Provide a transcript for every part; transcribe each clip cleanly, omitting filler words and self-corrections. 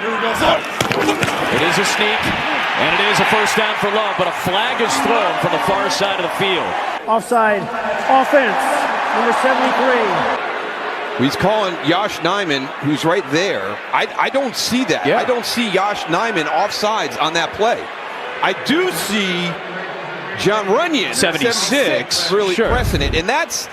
It is a sneak, and it is a first down for Love, but a flag is thrown from the far side of the field. Offside, offense, number 73. He's calling Yosh Nijman, who's right there. I don't see that. Yeah. I don't see Yosh Nijman offsides on that play. I do see Jon Runyan, 76, really sure. pressing it, and that's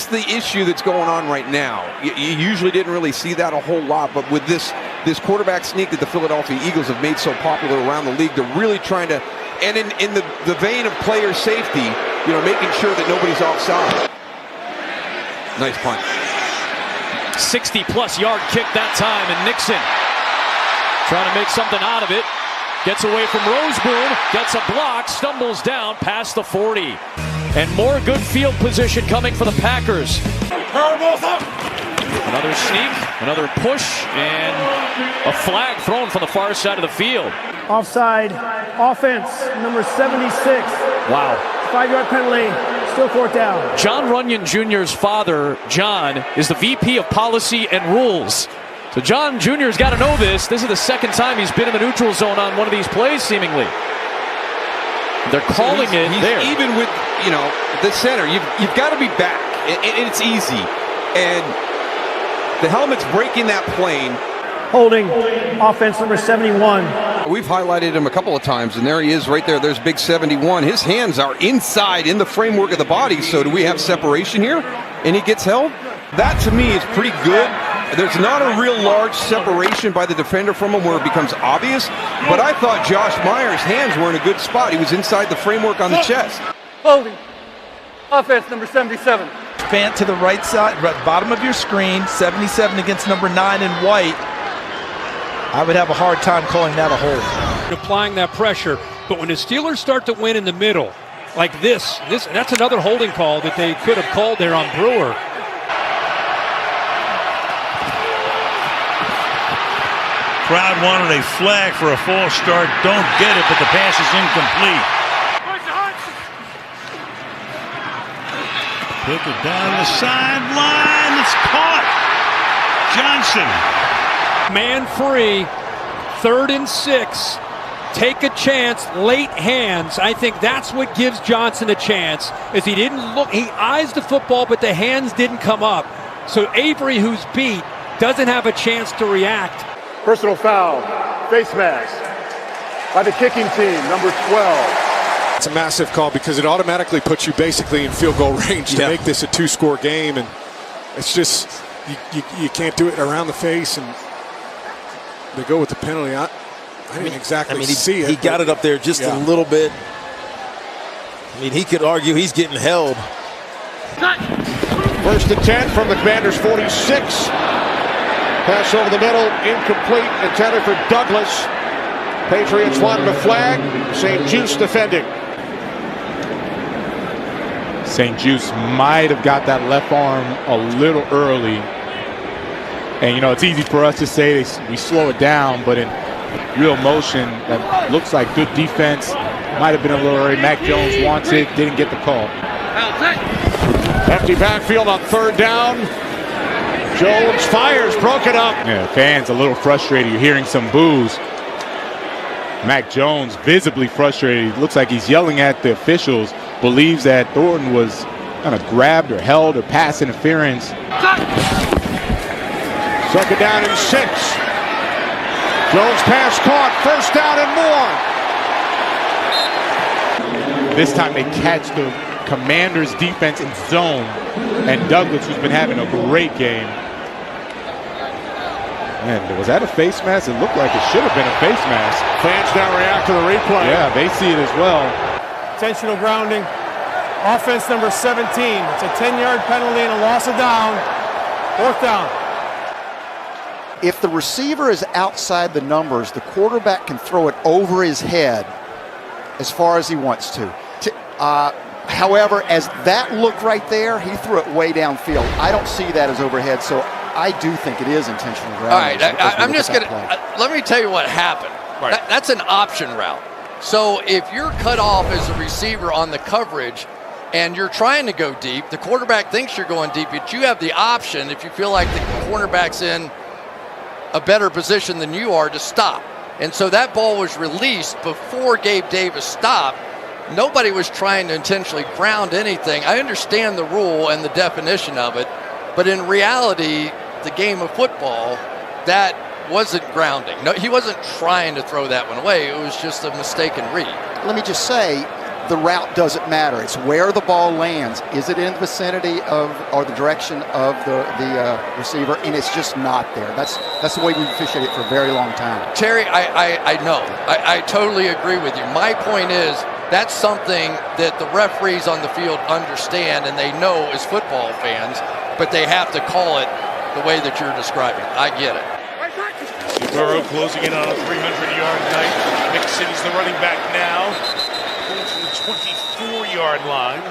the issue that's going on right now. You usually didn't really see that a whole lot, but with this quarterback sneak that the Philadelphia Eagles have made so popular around the league, they're really trying to, and in the vein of player safety, making sure that nobody's offside. Nice punt. 60-plus yard kick that time, and Nixon trying to make something out of it. Gets away from Roseboom, gets a block, stumbles down past the 40. And more good field position coming for the Packers. Another sneak, another push, and a flag thrown from the far side of the field. Offside, offense, number 76. Wow. 5-yard penalty, still fourth down. Jon Runyan Jr.'s father, John, is the VP of Policy and Rules. So John Jr.'s got to know this. This is the second time he's been in the neutral zone on one of these plays, seemingly. They're calling it there. Even with, the center, you've got to be back, and it's easy. And the helmet's breaking that plane. Holding, offense, number 71. We've highlighted him a couple of times, and there he is right there. There's big 71. His hands are inside in the framework of the body, so do we have separation here? And he gets held? That, to me, is pretty good. There's not a real large separation by the defender from him where it becomes obvious, but I thought Josh Myers' hands were in a good spot. He was inside the framework on the chest. Holding, offense, number 77. Pant to the right side, bottom of your screen, 77 against number 9 in white. I would have a hard time calling that a hold. Applying that pressure, but when the Steelers start to win in the middle, like this that's another holding call that they could have called there on Brewer. Crowd wanted a flag for a false start. Don't get it, but the pass is incomplete. Pickett down the sideline. It's caught. Johnson. Man free, 3rd and 6. Take a chance, late hands. I think that's what gives Johnson a chance. Is he didn't look, he eyes the football, but the hands didn't come up. So Avery, who's beat, doesn't have a chance to react. Personal foul, face mask by the kicking team, number 12. It's a massive call because it automatically puts you basically in field goal range to make this a 2-score game, and it's just you can't do it around the face, and they go with the penalty. I didn't exactly see it. He got it up there just a little bit. He could argue he's getting held. First and 10 from the Commanders' 46. Pass over the middle, incomplete, intended for Douglas. Patriots wanted a flag. St-Juste defending. St-Juste might have got that left arm a little early. And, it's easy for us to say we slow it down, but in real motion, that looks like good defense. Might have been a little early. Mac Jones wants it, didn't get the call. Empty backfield on 3rd down. Jones fires, broken up. Yeah, fans a little frustrated. You're hearing some boos. Mac Jones visibly frustrated. Looks like he's yelling at the officials. Believes that Thornton was kind of grabbed or held or pass interference. 2nd down and 6. Jones pass caught. 1st down and more. This time they catch the Commanders defense in zone, and Douglas, who's been having a great game. Man, was that a face mask? It looked like it should have been a face mask. Fans now react to the replay. Yeah, they see it as well. Intentional grounding, offense, number 17. It's a 10-yard penalty and a loss of down. 4th down. If the receiver is outside the numbers, the quarterback can throw it over his head as far as he wants to. However, as that look right there, he threw it way downfield. I don't see that as overhead, so I do think it is intentional grounding. All right, I'm just going to let me tell you what happened. Right. That's an option route. So if you're cut off as a receiver on the coverage and you're trying to go deep, the quarterback thinks you're going deep, but you have the option, if you feel like the cornerback's in a better position than you are to stop. And so that ball was released before Gabe Davis stopped. Nobody was trying to intentionally ground anything. I understand the rule and the definition of it, but in reality, the game of football, that wasn't grounding. No, he wasn't trying to throw that one away. It was just a mistaken read. Let me just say, the route doesn't matter. It's where the ball lands. Is it in the vicinity of or the direction of the receiver? And it's just not there. That's the way we've officiated it for a very long time. Terry, I know. I totally agree with you. My point is that's something that the referees on the field understand and they know as football fans, but they have to call it the way that you're describing. I get it. Burrow closing in on a 300-yard night. Mixon's the running back now. From the 24-yard line.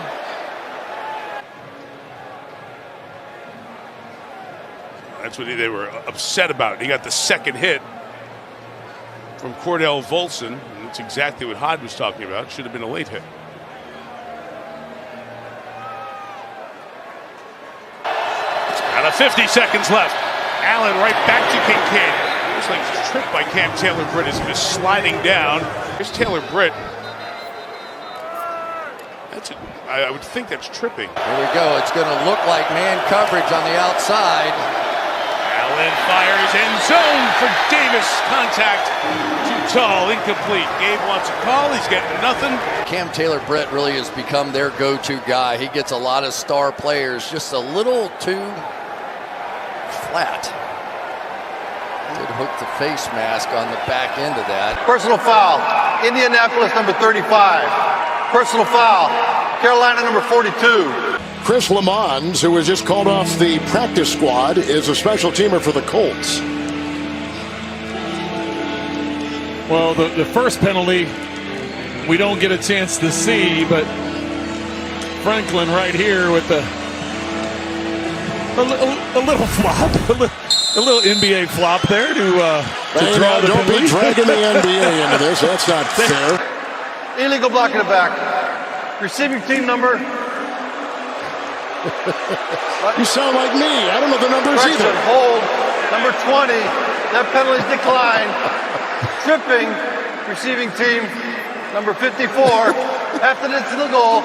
That's what they were upset about. He got the second hit from Cordell Volson. And that's exactly what Hod was talking about. Should have been a late hit. Out of 50 seconds left. Allen right back to Kincaid. Looks like it's tripped by Cam Taylor-Britt as he was sliding down. Here's Taylor-Britt. I would think that's tripping. Here we go. It's going to look like man coverage on the outside. Allen fires end zone for Davis. Contact too tall, incomplete. Gabe wants a call. He's getting nothing. Cam Taylor-Britt really has become their go-to guy. He gets a lot of star players just a little too flat. Did hook the face mask on the back end of that. Personal foul. Indianapolis number 35. Personal foul. Carolina number 42. Chris Lamons, who was just called off the practice squad, is a special teamer for the Colts. Well, the first penalty we don't get a chance to see, but Franklin right here with a little flop, a little NBA flop there to draw the don't penalty. be dragging the NBA into this. That's not fair. Illegal block in the back. Receiving team number. You sound like me. I don't know the numbers Correction, either. hold. Number 20. That penalty's declined. Tripping. Receiving team number 54. After this to the goal.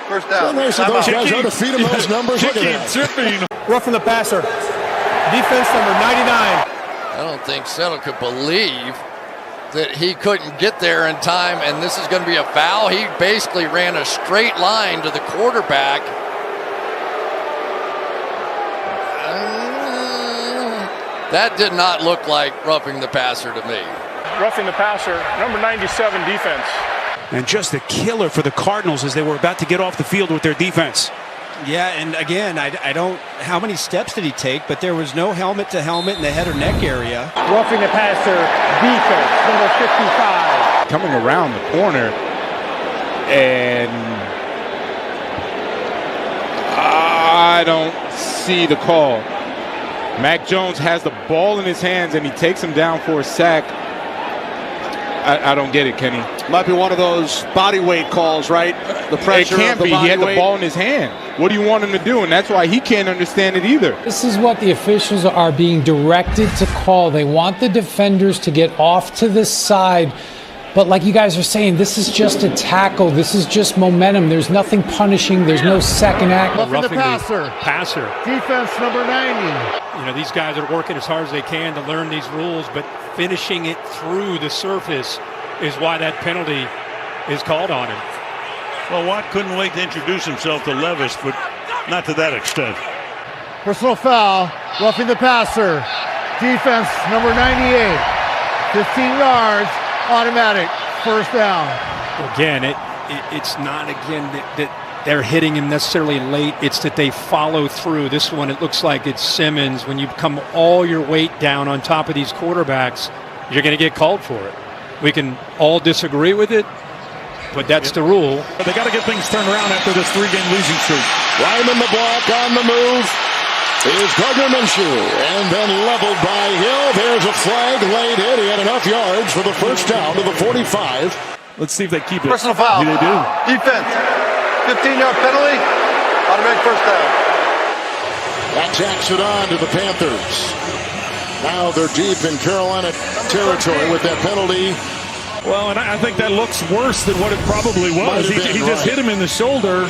First down. So nice of those guys are to feed him those numbers. Look at that. Tripping. Roughing the passer. Defense number 99. I don't think Settle could believe that he couldn't get there in time, and this is going to be a foul. He basically ran a straight line to the quarterback. That did not look like roughing the passer to me. Roughing the passer, number 97 defense. And just a killer for the Cardinals as they were about to get off the field with their defense. Yeah, and again, I don't, how many steps did he take? But there was no helmet to helmet in the head or neck area. Roughing the passer, defense, number 55. Coming around the corner, and I don't see the call. Mac Jones has the ball in his hands, and he takes him down for a sack. I don't get it, Kenny. Might be one of those body weight calls, right? The pressure. It can't of the be. body He had weight. the ball in his hand. What do you want him to do? And that's why he can't understand it either. This is what the officials are being directed to call. They want the defenders to get off to the side. But like you guys are saying, this is just a tackle. This is just momentum. There's nothing punishing. There's no second act. Roughing the passer. Passer. Defense number 90. You know, these guys are working as hard as they can to learn these rules, but finishing it through the surface is why that penalty is called on him. Well, Watt couldn't wait to introduce himself to Levis, but not to that extent. Personal foul. Roughing the passer. Defense number 98. 15 yards. Automatic. First down. Again, it's not that they're hitting him necessarily late. It's that they follow through. This one, it looks like it's Simmons. When you come all your weight down on top of these quarterbacks, you're going to get called for it. We can all disagree with it, but that's the rule. But they got to get things turned around after this 3-game losing streak. Lyman the block on the move is Gardner Minshew, and then leveled by Hill. There's a flag laid in. He had enough yards for the first down to the 45. Let's see if they keep it. Personal foul. They do. Defense. 15-yard penalty. Automatic first down. That jacks it on to the Panthers. Now they're deep in Carolina territory with that penalty. Well, and I think that looks worse than what it probably was. He just hit him in the shoulder.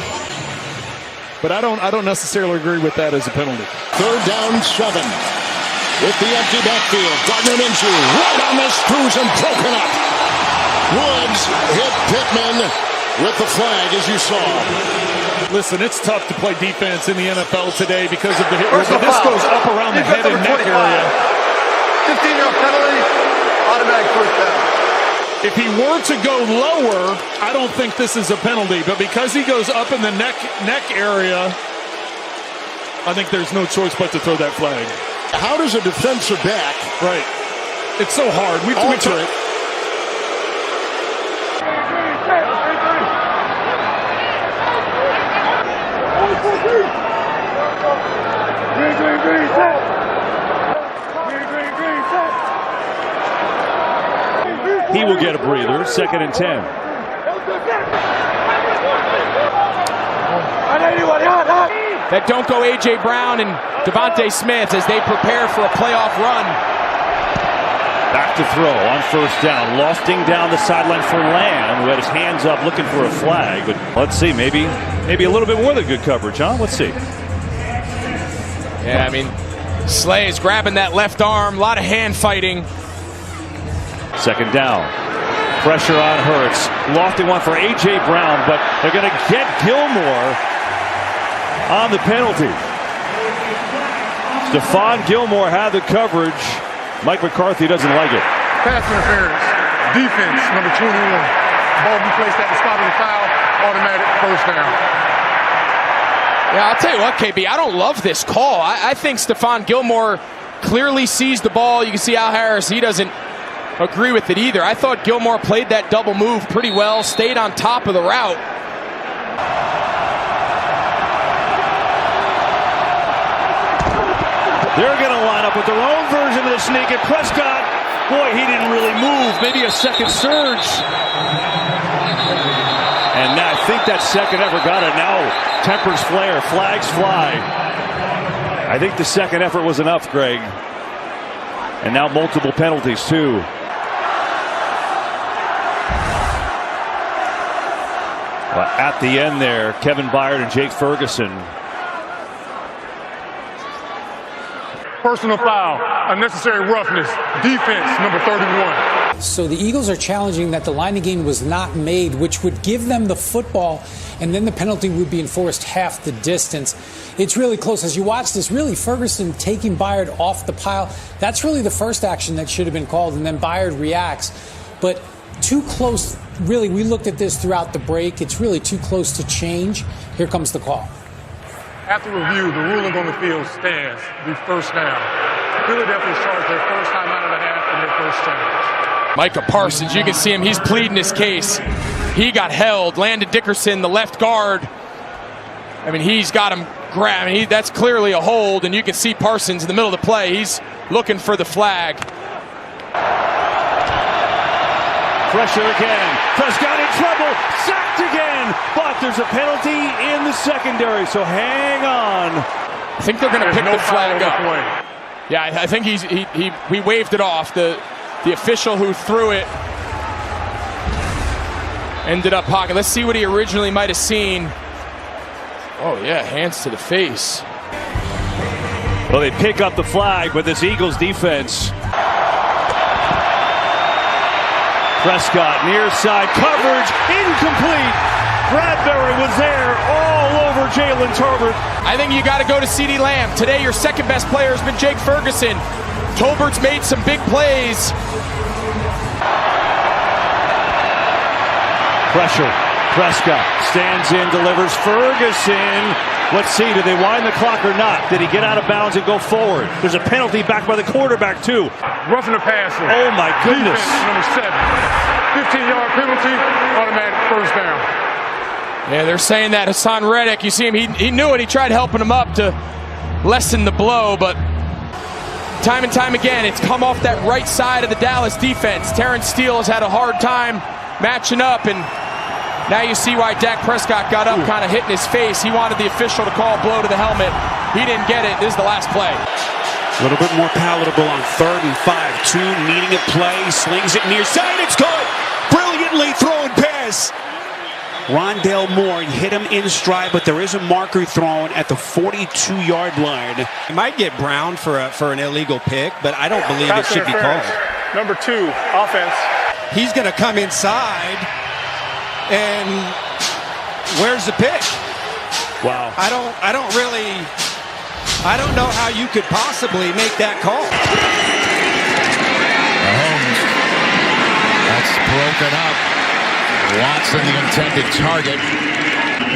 But I don't necessarily agree with that as a penalty. 3rd down 7. With the empty backfield. Gardner Minshew right on the screws and broken up. Woods hit Pittman with the flag, as you saw. Listen, it's tough to play defense in the NFL today because of the hit rule. But this goes up around the head and neck area. 15-yard penalty, automatic first down. If he were to go lower, I don't think this is a penalty. But because he goes up in the neck area, I think there's no choice but to throw that flag. How does a defensive back? Right. It's so hard. We alter it. He will get a breather. 2nd and 10. That don't go A.J. Brown and Devontae Smith as they prepare for a playoff run. Back to throw on 1st down. Lofting down the sideline for Lamb, who had his hands up looking for a flag. But let's see, maybe a little bit more than good coverage, huh? Let's see. Yeah, I mean, Slay is grabbing that left arm. A lot of hand fighting. 2nd down. Pressure on Hurts. Lofting one for A.J. Brown, but they're going to get Gilmore on the penalty. Stephon Gilmore had the coverage. Mike McCarthy doesn't like it. Pass interference. Defense, number 21. Ball be placed at the spot of the foul. Automatic first down. Yeah, I'll tell you what, KB, I don't love this call. I think Stephon Gilmore clearly sees the ball. You can see Al Harris, he doesn't agree with it either. I thought Gilmore played that double move pretty well, stayed on top of the route. They're going to line up with their own version of the sneak, and Prescott, boy, he didn't really move. Maybe a second surge. And I think that second effort got it. Now tempers flare, flags fly. I think the second effort was enough, Greg. And now multiple penalties, too. But at the end there, Kevin Byard and Jake Ferguson. Personal foul, unnecessary roughness, defense, number 31. So the Eagles are challenging that the line of gain was not made, which would give them the football, and then the penalty would be enforced half the distance. It's really close. As you watch this, really, Ferguson taking Byard off the pile, that's really the first action that should have been called, and then Byard reacts. But too close, really, we looked at this throughout the break. It's really too close to change. Here comes the call. After review, the ruling on the field stands. The first down. Philadelphia's charged their first time out of the half and their first challenge. Micah Parsons, you can see him. He's pleading his case. He got held. Landon Dickerson, the left guard. I mean, he's got him grabbed. I mean, that's clearly a hold, and you can see Parsons in the middle of the play. He's looking for the flag. Pressure again. Prescott in trouble. Sacked again. But there's a penalty in the secondary, so hang on. I think they're going to pick the flag up. Yeah, I think he waved it off. The official who threw it ended up pocket. Let's see what he originally might have seen. Oh, yeah, hands to the face. Well, they pick up the flag, but this Eagles defense. Prescott, near side coverage, incomplete. Bradbury was there all over Jalen Tolbert. I think you got to go to CeeDee Lamb. Today, your second best player has been Jake Ferguson. Tolbert's made some big plays. Pressure. Prescott stands in, delivers. Ferguson. Let's see, did they wind the clock or not? Did he get out of bounds and go forward? There's a penalty back by the quarterback, too. Roughing the passer. Oh, my goodness. Defense, number 7. 15-yard penalty, automatic first down. Yeah, they're saying that Hassan Reddick, you see him, he knew it. He tried helping him up to lessen the blow, but time and time again, it's come off that right side of the Dallas defense. Terrence Steele has had a hard time matching up, and now you see why Dak Prescott got up, kind of hitting his face. He wanted the official to call a blow to the helmet. He didn't get it. This is the last play. A little bit more palatable on 3rd and 5. 2 needing a play. Slings it near side. It's good. Brilliantly thrown pass. Rondale Moore hit him in stride, but there is a marker thrown at the 42-yard line. He might get browned for an illegal pick, but I don't believe it should be called. Number 2, offense. He's going to come inside, and where's the pick? Wow. I don't know how you could possibly make that call. Mahomes. That's broken up. Watson, the intended target.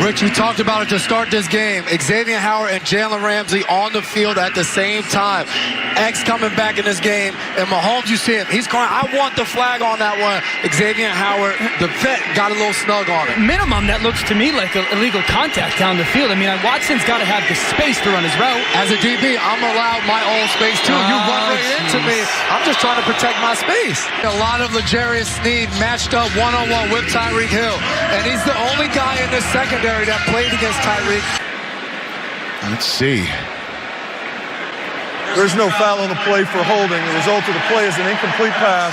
Rich, we talked about it to start this game. Xavier Howard and Jalen Ramsey on the field at the same time. X coming back in this game, and Mahomes, you see him. He's crying, I want the flag on that one. Xavier Howard, the vet, got a little snug on it. Minimum, that looks to me like illegal contact down the field. I mean, Watson's got to have the space to run his route. As a DB, I'm allowed my own space too. You run right into me. I'm just trying to protect my space. A lot of L'Jarius Sneed matched up one-on-one with Tyreek Hill, and he's the only guy in the secondary that played against Tyreek. Let's see. There's no foul on the play for holding. The result of the play is an incomplete pass.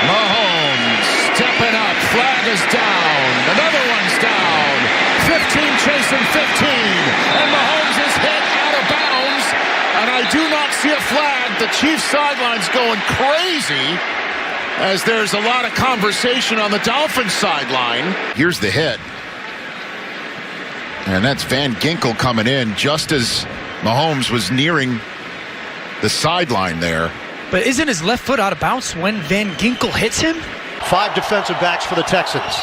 Mahomes stepping up. Flag is down. Another one's down. 15 chasing 15. And Mahomes is hit out of bounds. And I do not see a flag. The Chiefs sideline's going crazy as there's a lot of conversation on the Dolphins sideline. Here's the hit. And that's Van Ginkel coming in just as Mahomes was nearing the sideline there. But isn't his left foot out of bounds when Van Ginkel hits him? 5 defensive backs for the Texans.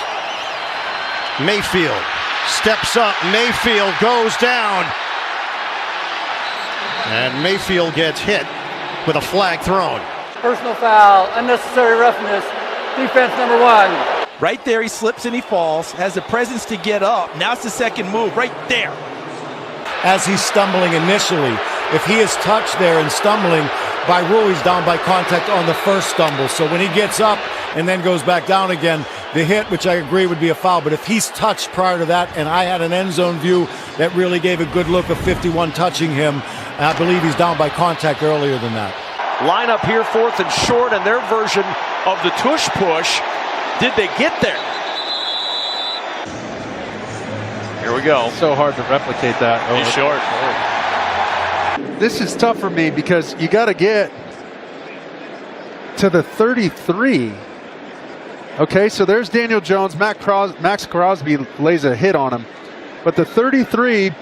Mayfield steps up. Mayfield goes down. And Mayfield gets hit with a flag thrown. Personal foul, unnecessary roughness, defense number 1. Right there, he slips and he falls, has the presence to get up. Now it's the second move, right there. As he's stumbling initially, if he is touched there and stumbling, by rule he's down by contact on the first stumble. So when he gets up and then goes back down again, the hit, which I agree would be a foul, but if he's touched prior to that, and I had an end zone view that really gave a good look of 51 touching him, I believe he's down by contact earlier than that. Line up here, 4th and short, and their version of the tush push. Did they get there? Here we go. So hard to replicate that. He's short. This is tough for me because you got to get to the 33. Okay, so there's Daniel Jones. Max Crosby lays a hit on him. But the 33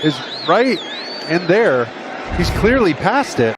is right in there. He's clearly past it.